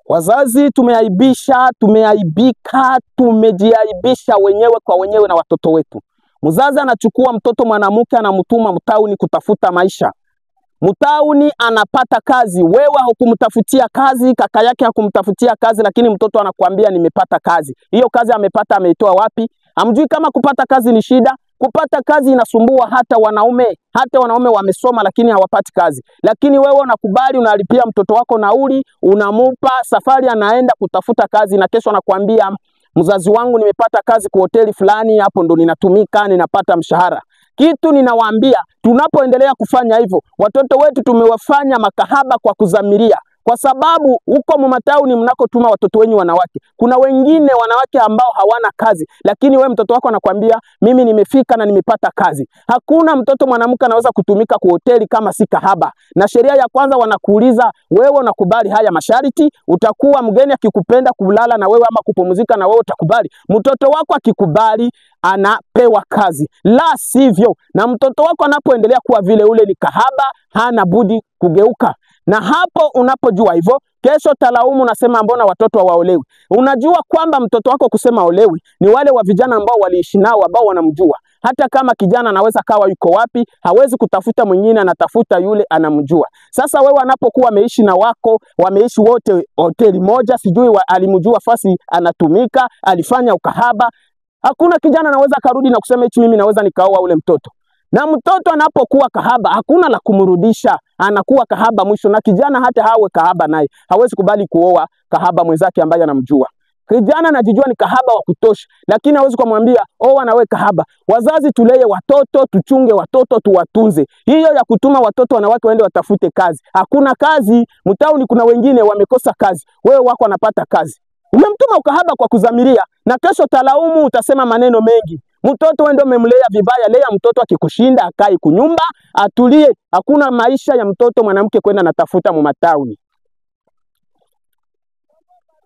Wazazi tumeaibika, tumejiaibisha wenyewe kwa wenyewe na watoto wetu. Mzazi anachukua mtoto mwanamke anamtuma mtauni kutafuta maisha. Mtauni anapata kazi, wewe hukumtafutia kazi, kaka yake hakumtafutia kazi, lakini mtoto anakuambia nimepata kazi. Hiyo kazi amepata ameitoa wapi? Hamjui kama kupata kazi ni shida? Kupata kazi inasumbua hata wanaume. Hata wanaume wamesoma lakini hawapati kazi. Lakini wewe unakubali, unalipia mtoto wako nauli, unamupa safari anaenda kutafuta kazi, na kesho anakuambia mzazi wangu nimepata kazi kwa hoteli fulani, hapo ndo ninatumika, ninapata mshahara. Kitu ninawaambia, tunapoendelea kufanya hivyo, watoto wetu tumewafanya makahaba kwa kuzamiria. Kwa sababu huko mumatauni mnakotuma watoto wenyu wanawake, kuna wengine wanawake ambao hawana kazi, lakini we mtoto wako anakuambia mimi nimefika na nimepata kazi. Hakuna mtoto mwanamke anaweza kutumika kwa hoteli kama si kahaba. Na sheria ya kwanza wanakuuliza wewe unakubali haya masharti? Utakuwa mgeni akikupenda kulala na wewe ama kupumzika na wewe utakubali? Mtoto wako akikubali anapewa kazi, la sivyo. Na mtoto wako anapoendelea kuwa vile ule ni kahaba, hana budi kugeuka. Na hapo unapojua hivyo, kesho talaumu nasema mbona watoto hawaolewi. Unajua kwamba mtoto wako kusema olewi ni wale wa vijana ambao waliishi nao ambao wanamjua. Hata kama kijana anaweza kawa yuko wapi, hawezi kutafuta mwingine, anatafuta yule anamjua. Sasa wewe anapokuwa ameishi na wako, wameishi wote hoteli moja, sijui alimjua fasi anatumika, alifanya ukahaba. Hakuna kijana anaweza karudi na kusema hichi mimi naweza nikaoa ule mtoto. Na mtoto anapokuwa kahaba hakuna la kumrudisha, anakuwa kahaba mwisho. Na kijana hata hawe kahaba naye hawezi kubali kuoa kahaba mwenzake ambaye anamjua. Kijana anajijua ni kahaba wa kutosha, lakini hawezi kumwambia oa na wewe kahaba. Wazazi tulee watoto, tuchunge watoto, tuwatunze. Hiyo ya kutuma watoto wanawake waende watafute kazi, hakuna kazi. Mtauni kuna wengine wamekosa kazi, wewe wako anapata kazi. Umemtuma ukahaba kwa kuzamiria, na kesho talaumu, utasema maneno mengi. Mtoto wewe ndio umemlea vibaya. Lea mtoto, akikushinda akae kunyumba atulie. Hakuna maisha ya mtoto mwanamke kwenda natafuta mumatauni.